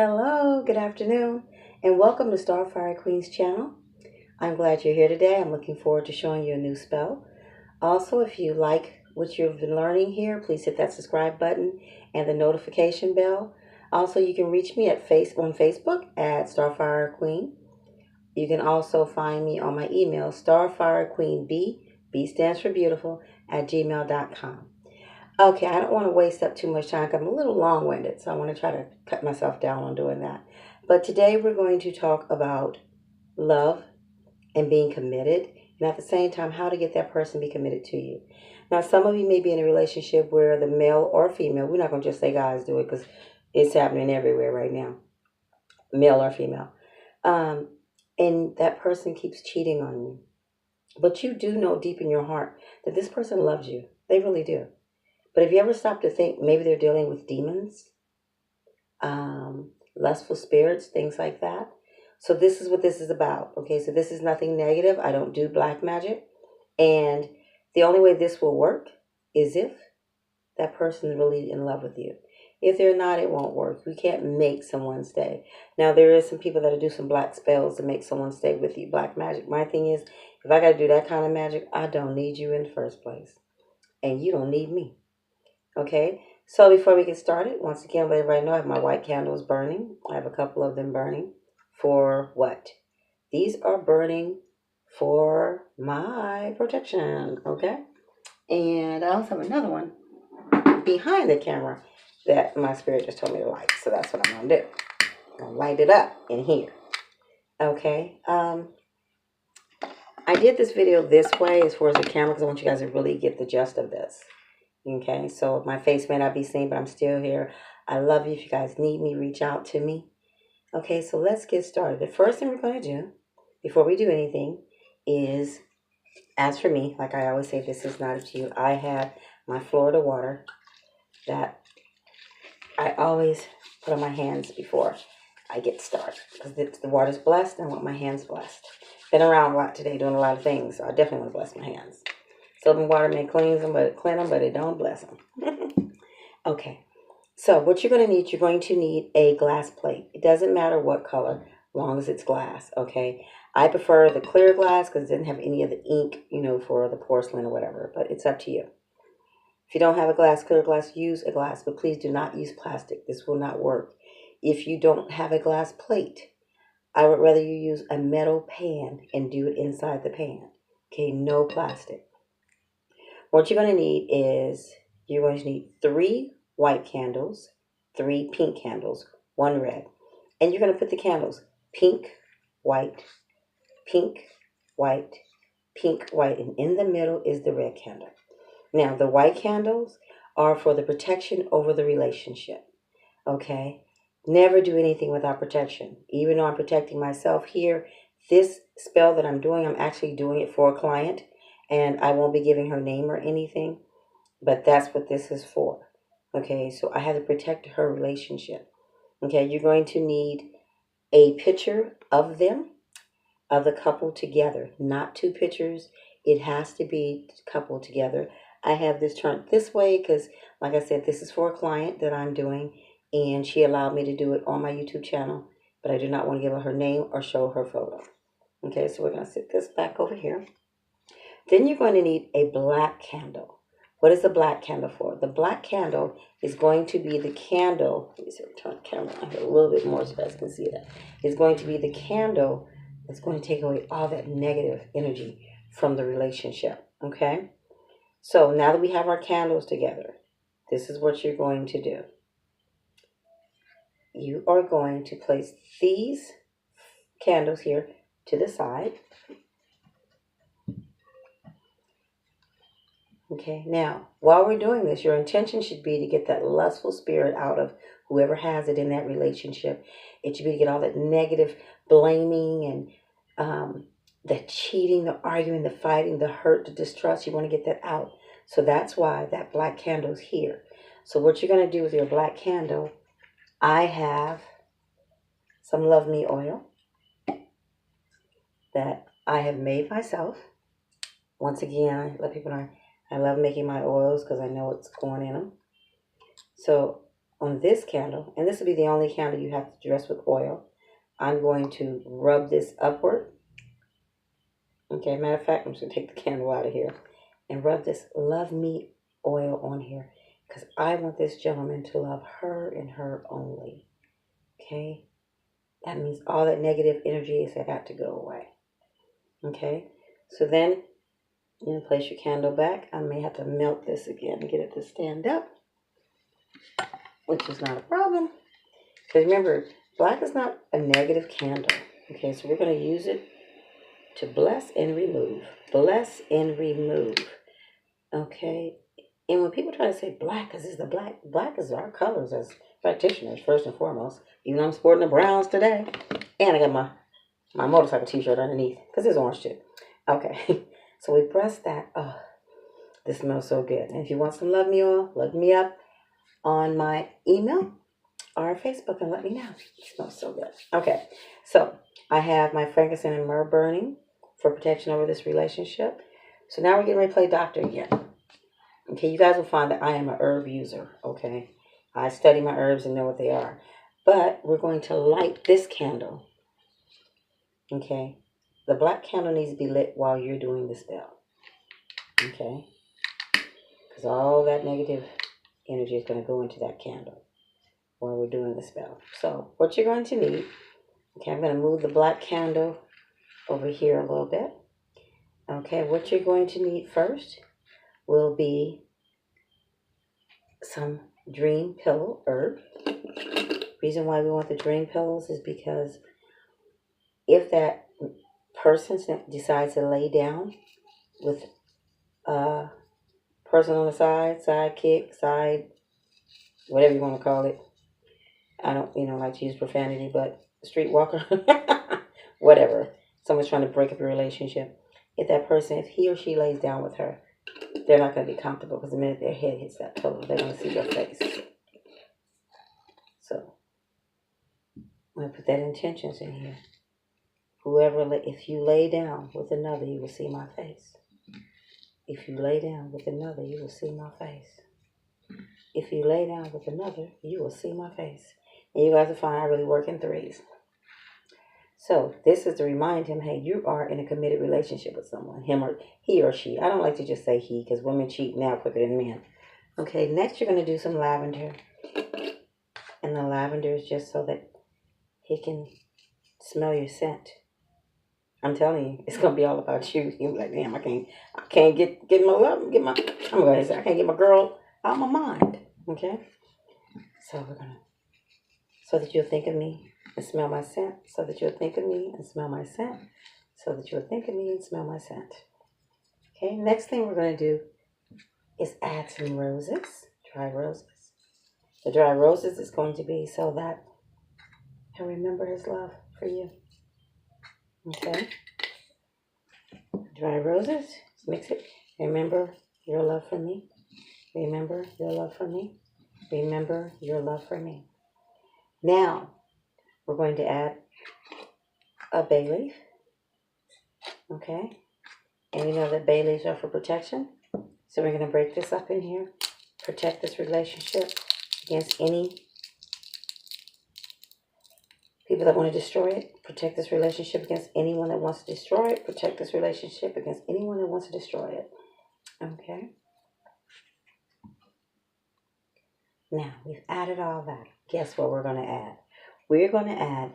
Hello, good afternoon, and welcome to Starfire Queen's channel. I'm glad you're here today. I'm looking forward to showing you a new spell. Also, if you like what you've been learning here, please hit that subscribe button and the notification bell. Also, you can reach me on Facebook at Starfire Queen. You can also find me on my email, starfirequeenb, B stands for beautiful, at gmail.com. Okay, I don't want to waste up too much time because I'm a little long-winded, so I want to try to cut myself down on doing that. But today we're going to talk about love and being committed, and at the same time, how to get that person to be committed to you. Now, some of you may be in a relationship where the male or female, we're not going to just say guys do it because it's happening everywhere right now, male or female, um, and that person keeps cheating on you. But you do know deep in your heart that this person loves you. They really do. But have you ever stopped to think maybe they're dealing with demons, lustful spirits, things like that? So this is what this is about. Okay, so this is nothing negative. I don't do black magic. And the only way this will work is if that person is really in love with you. If they're not, it won't work. We can't make someone stay. Now, there is some people that'll do some black spells to make someone stay with you. Black magic. My thing is, if I got to do that kind of magic, I don't need you in the first place. And you don't need me. Okay, so before we get started, once again, let everybody know I have my white candles burning. I have a couple of them burning. For what? These are burning for my protection, okay? And I also have another one behind the camera that my spirit just told me to light. So that's what I'm going to do. I'm going to light it up in here. Okay. I did this video this way as far as the camera because I want you guys to really get the gist of this. Okay, so my face may not be seen, but I'm still here. I love you. If you guys need me, reach out to me. Okay, so let's get started. The first thing we're going to do before we do anything is, as for me, like I always say, this is not up to you. I have my Florida water that I always put on my hands before I get started because the water's blessed and I want my hands blessed. Been around a lot today doing a lot of things, so I definitely want to bless my hands. Soap and water may cleanse them, but it don't bless them. Okay, so what you're going to need a glass plate. It doesn't matter what color, as long as it's glass, okay? I prefer the clear glass because it didn't have any of the ink, for the porcelain or whatever, but it's up to you. If you don't have a clear glass, use a glass, but please do not use plastic. This will not work. If you don't have a glass plate, I would rather you use a metal pan and do it inside the pan, okay? No plastic. What you're going to need is, you're going to need 3 white candles, 3 pink candles, 1 red. And you're going to put the candles pink, white, pink, white, pink, white. And in the middle is the red candle. Now, the white candles are for the protection over the relationship. Okay? Never do anything without protection. Even though I'm protecting myself here, this spell that I'm doing, I'm actually doing it for a client. And I won't be giving her name or anything, but that's what this is for. Okay, so I have to protect her relationship. Okay, you're going to need a picture of them, of the couple together, not 2 pictures. It has to be coupled together. I have this turned this way because, like I said, this is for a client that I'm doing, and she allowed me to do it on my YouTube channel, but I do not want to give her name or show her photo. Okay, so we're going to set this back over here. Then you're going to need a black candle. What is the black candle for? The black candle is going to be the candle. Let me see, turn the camera on here a little bit more so you guys can see that. It's going to be the candle that's going to take away all that negative energy from the relationship. Okay? So now that we have our candles together, this is what you're going to do. You are going to place these candles here to the side. Okay, now, while we're doing this, your intention should be to get that lustful spirit out of whoever has it in that relationship. It should be to get all that negative blaming and the cheating, the arguing, the fighting, the hurt, the distrust. You want to get that out. So that's why that black candle is here. So what you're going to do with your black candle, I have some Love Me oil that I have made myself. Once again, I let people know I love making my oils because I know what's going in them. So on this candle, and this will be the only candle you have to dress with oil, I'm going to rub this upward. Okay, matter of fact, I'm just going to take the candle out of here and rub this Love Me oil on here because I want this gentleman to love her and her only. Okay? That means all that negative energy has got to go away. Okay? So then you place your candle back. I may have to melt this again and get it to stand up, which is not a problem. Because remember, black is not a negative candle. Okay, so we're going to use it to bless and remove. Bless and remove. Okay? And when people try to say black, because it's the black is our colors as practitioners, first and foremost. Even though I'm sporting the browns today. And I got my motorcycle t-shirt underneath, because it's orange too. Okay, so we press that. Oh, this smells so good. And if you want some Love Me oil, look me up on my email or Facebook and let me know. It smells so good. Okay, so I have my frankincense and myrrh burning for protection over this relationship. So now we're getting ready to play doctor again. Okay, you guys will find that I am a herb user. Okay, I study my herbs and know what they are. But we're going to light this candle. Okay, the black candle needs to be lit while you're doing the spell. Okay, because all that negative energy is going to go into that candle while we're doing the spell. So what you're going to need, okay, I'm going to move the black candle over here a little bit. Okay, what you're going to need first will be some dream pillow herb. Reason why we want the dream pillows is because if that person decides to lay down with a person on the side, sidekick, whatever you want to call it. I don't, like to use profanity, but streetwalker, whatever. Someone's trying to break up a relationship. If he or she lays down with her, they're not going to be comfortable because the minute their head hits that pillow, they're going to see your face. So I'm going to put that intentions in here. If you lay down with another, you will see my face. If you lay down with another, you will see my face. If you lay down with another, you will see my face. And you guys will find I really work in threes. So this is to remind him, hey, you are in a committed relationship with someone, he or she. I don't like to just say he because women cheat now quicker than men. Okay, next you're going to do some lavender. And the lavender is just so that he can smell your scent. I'm telling you, it's gonna be all about you. You'll be like, damn, I can't get my love, I'm gonna say I can't get my girl out of my mind. Okay? So so that you'll think of me and smell my scent, so that you'll think of me and smell my scent, so that you'll think of me and smell my scent. Okay, next thing we're gonna do is add some roses, dry roses. The dry roses is going to be so that he'll remember his love for you. Okay? Dry roses, mix it. Remember your love for me. Remember your love for me. Remember your love for me. Now, we're going to add a bay leaf. Okay? And we know that bay leaves are for protection. So we're going to break this up in here. Protect this relationship against any people that want to destroy it. Protect this relationship against anyone that wants to destroy it. Protect this relationship against anyone that wants to destroy it. Okay? Now, we've added all that. Guess what we're going to add? We're going to add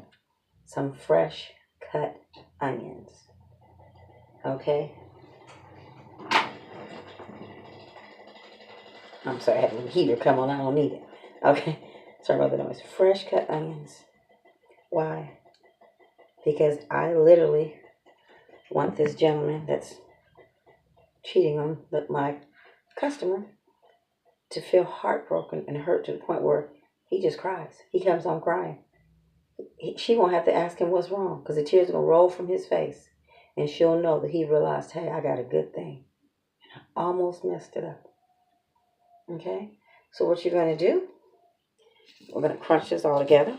some fresh cut onions. Okay? I'm sorry, I had a heater come on. I don't need it. Okay? Sorry about the noise. Fresh cut onions. Why? Because I literally want this gentleman that's cheating on my customer to feel heartbroken and hurt to the point where he just cries. He comes home crying. She won't have to ask him what's wrong because the tears are going to roll from his face. And she'll know that he realized, hey, I got a good thing. And I almost messed it up. Okay? So what you're going to do, we're going to crunch this all together.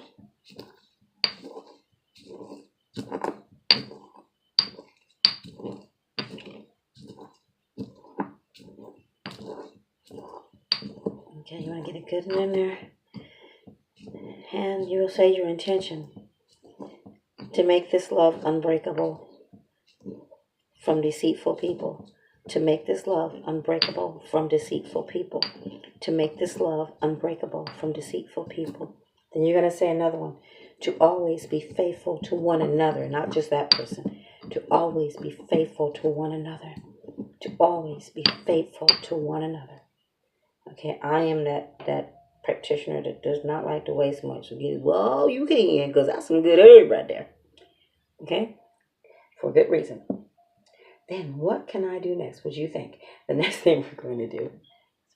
Okay, you want to get it good in there. And you'll say your intention to make this love unbreakable from deceitful people. To make this love unbreakable from deceitful people. To make this love unbreakable from deceitful people. Then you're going to say another one. To always be faithful to one another, not just that person. To always be faithful to one another. To always be faithful to one another. Okay, I am that practitioner that does not like to waste much. So well, you can, because that's some good herb right there. Okay, for good reason. Then what can I do next? What do you think? The next thing we're going to do is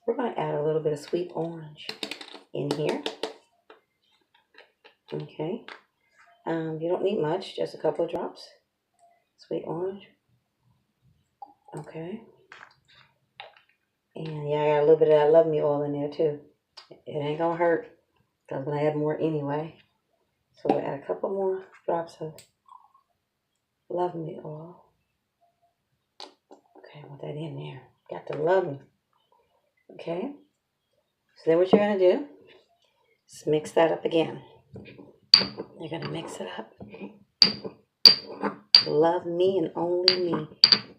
we're going to add a little bit of sweet orange in here. Okay, you don't need much, just a couple of drops. Sweet orange. Okay. And yeah, I got a little bit of that Love Me oil in there too. It ain't gonna hurt, because I'm gonna add more anyway. So we'll add a couple more drops of Love Me oil. Okay, I want that in there. Got to love me. Okay. So then what you're gonna do is mix that up again. You're gonna mix it up. Love me and only me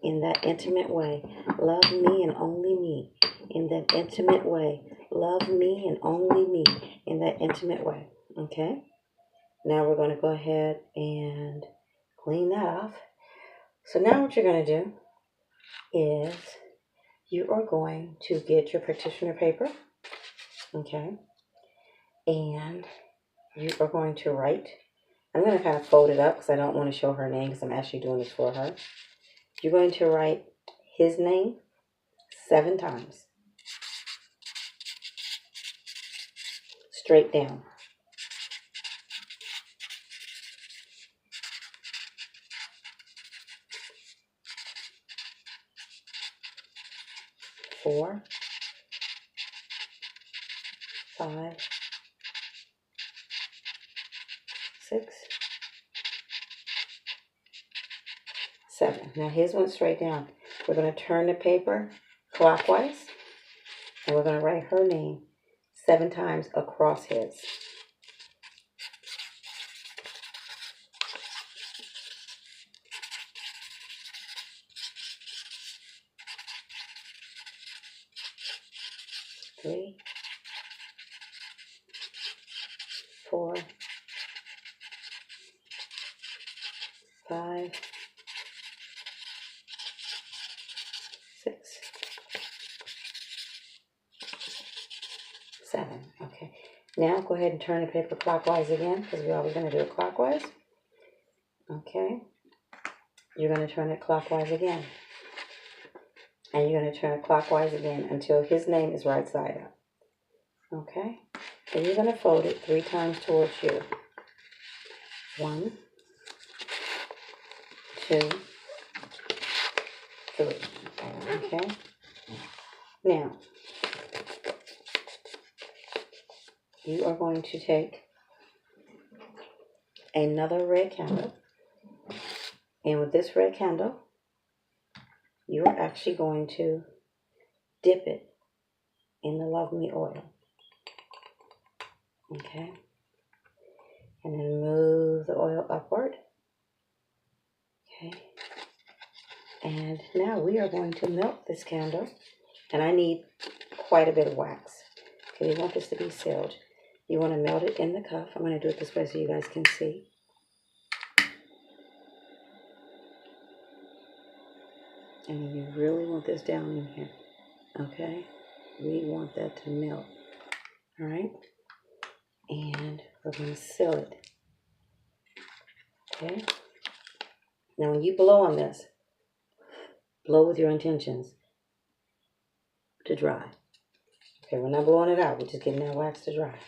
in that intimate way. Love me and only me in that intimate way. Love me and only me in that intimate way. Okay? Now we're going to go ahead and clean that off. So now what you're going to do is you are going to get your practitioner paper. Okay? And you are going to write. I'm going to kind of fold it up because I don't want to show her name because I'm actually doing this for her. You're going to write his name 7 times. Straight down. 4, 5, 6, 7. Now his went straight down. We're going to turn the paper clockwise. And we're going to write her name 7 times across his. Three, 4, 5, 6, 7. Okay. Now go ahead and turn the paper clockwise again because we're always going to do it clockwise. Okay. You're going to turn it clockwise again. And you're going to turn it clockwise again until his name is right side up. Okay. Then you're going to fold it 3 times towards you. 1, 2, 3. Okay. Now, you are going to take another red candle. And with this red candle, you are actually going to dip it in the Love Me oil. Okay. And then move the oil upward. Okay. And now we are going to melt this candle. And I need quite a bit of wax. Okay, we want this to be sealed. You want to melt it in the cup. I'm going to do it this way so you guys can see. And you really want this down in here. Okay? We want that to melt. All right? And we're going to seal it. Okay? Now when you blow on this, blow with your intentions to dry. Okay, we're not blowing it out. We're just getting that wax to dry.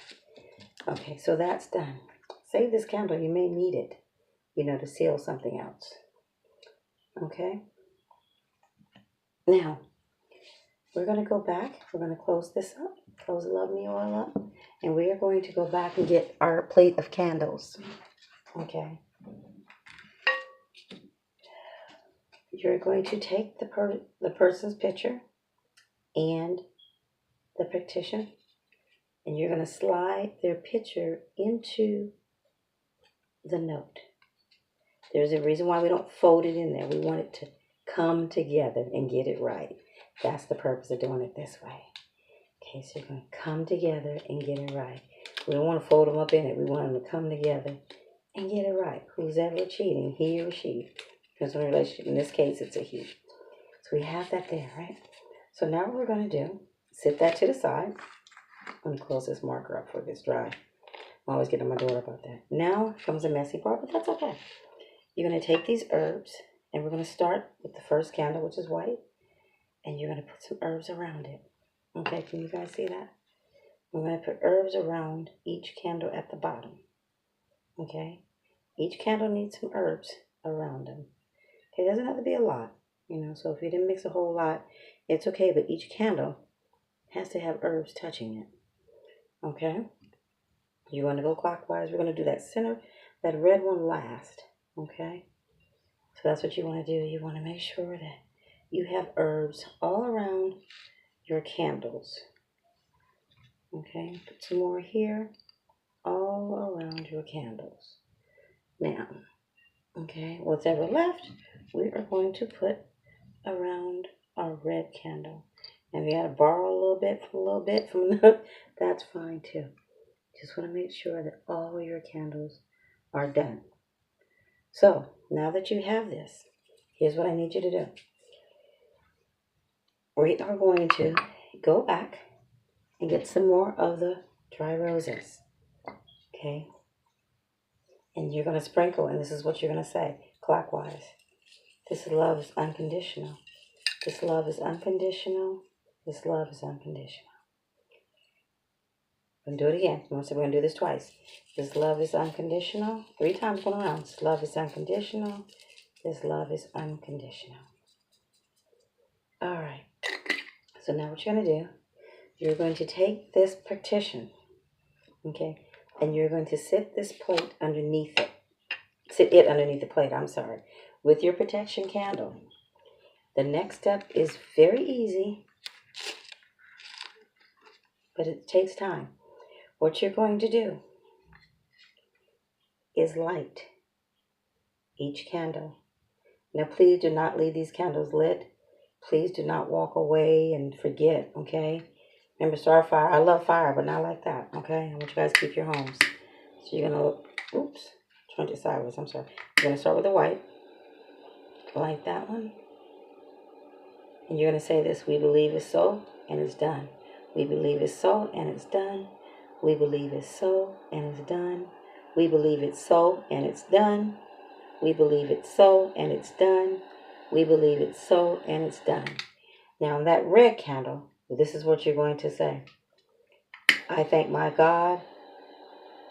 Okay, so that's done. Save this candle. You may need it, to seal something else. Okay? Now, we're going to go back. We're going to close this up. Close the Love Me oil up. And we are going to go back and get our plate of candles. Okay? You're going to take the person's picture and the practitioner, And you're going to slide their picture into the note. There's a reason why we don't fold it in there. We want it to come together and get it right. That's the purpose of doing it this way. Okay, so you're going to come together and get it right. We don't want to fold them up in it. We want them to come together and get it right. Who's ever cheating, he or she. Because in a relationship, in this case, it's a he. So we have that there, right? So now what we're going to do, sit that to the side. Let me close this marker up before it gets dry. I'm always getting on my daughter about that. Now comes the messy part, but that's okay. You're going to take these herbs, and we're going to start with the first candle, which is white, and you're going to put some herbs around it. Okay, can you guys see that? We're going to put herbs around each candle at the bottom. Okay? Each candle needs some herbs around them. Okay, it doesn't have to be a lot, so if you didn't mix a whole lot, it's okay, but each candle has to have herbs touching it. Okay? You want to go clockwise. We're going to do that center, that red one last. Okay? So that's what you want to do. You want to make sure that you have herbs all around your candles. Okay? Put some more here, all around your candles. Now, okay, whatever left, we are going to put around our red candle. And if you got to borrow a little bit from the, that's fine too. Just want to make sure that all your candles are done. So, now that you have this, here's what I need you to do. We are going to go back and get some more of the dry roses. Okay? And you're going to sprinkle, and this is what you're going to say, clockwise. This love is unconditional. This love is unconditional. This love is unconditional. I'm going to do it again. We're going to do this twice. This love is unconditional. 3 times going around. This love is unconditional. This love is unconditional. All right. So now what you're going to do, you're going to take this partition, okay, and you're going to sit this plate underneath it. Sit it underneath the plate, with your protection candle. The next step is very easy, but it takes time. What you're going to do is light each candle. Now, please do not leave these candles lit. Please do not walk away and forget, okay? Remember, start fire. I love fire, but not like that, okay? I want you guys to keep your homes. So you're going to, turned it sideways, I'm sorry. You're going to start with the white. Light that one. And you're going to say this, we believe it's so, and it's done. We believe it's so, and it's done. We believe it's so, and it's done. We believe it's so, and it's done. We believe it's so, and it's done. We believe it's so, and it's done. Now, on that red candle, this is what you're going to say. I thank my God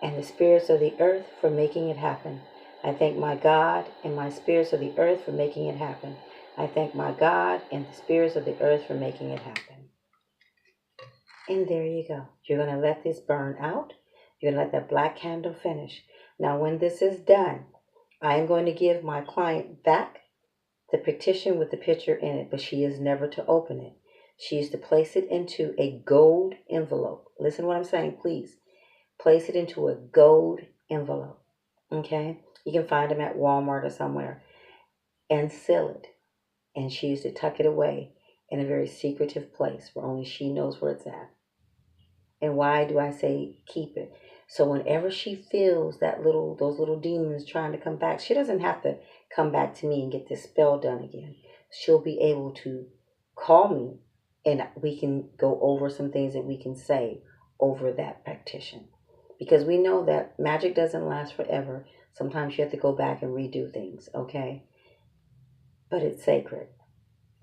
and the spirits of the earth for making it happen. I thank my God and my spirits of the earth for making it happen. I thank my God and the spirits of the earth for making it happen. And there you go. You're going to let this burn out. You're going to let that black candle finish. Now, when this is done, I am going to give my client back the petition with the picture in it, but she is never to open it. She is to place it into a gold envelope. Listen to what I'm saying, please. Place it into a gold envelope. Okay? You can find them at Walmart or somewhere. And seal it. And she is to tuck it away in a very secretive place where only she knows where it's at. And why do I say keep it? So whenever she feels those little demons trying to come back, she doesn't have to come back to me and get this spell done again. She'll be able to call me and we can go over some things that we can say over that petition. Because we know that magic doesn't last forever. Sometimes you have to go back and redo things, okay? But it's sacred.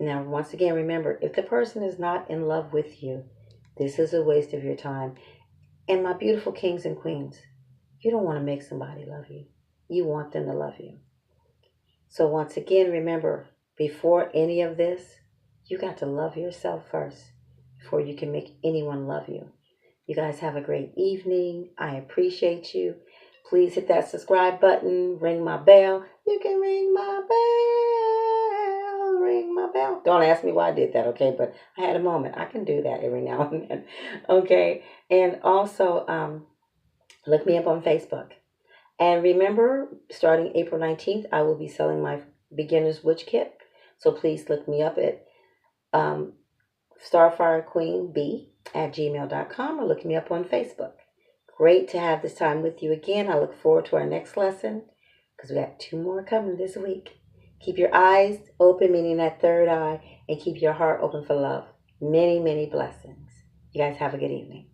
Now, once again, remember, if the person is not in love with you, this is a waste of your time. And my beautiful kings and queens, you don't want to make somebody love you. You want them to love you. So once again, remember, before any of this, you got to love yourself first before you can make anyone love you. You guys have a great evening. I appreciate you. Please hit that subscribe button. Ring my bell. You can ring my bell. Ring my bell. well, don't ask me why I did that, okay? But I had a moment. I can do that every now and then, okay? And also, look me up on Facebook. And remember, starting April 19th, I will be selling my beginner's witch kit. So please look me up at um, starfirequeenb@gmail.com or look me up on Facebook. Great to have this time with you again. I look forward to our next lesson because we got 2 more coming this week. Keep your eyes open, meaning that third eye, and keep your heart open for love. Many, many blessings. You guys have a good evening.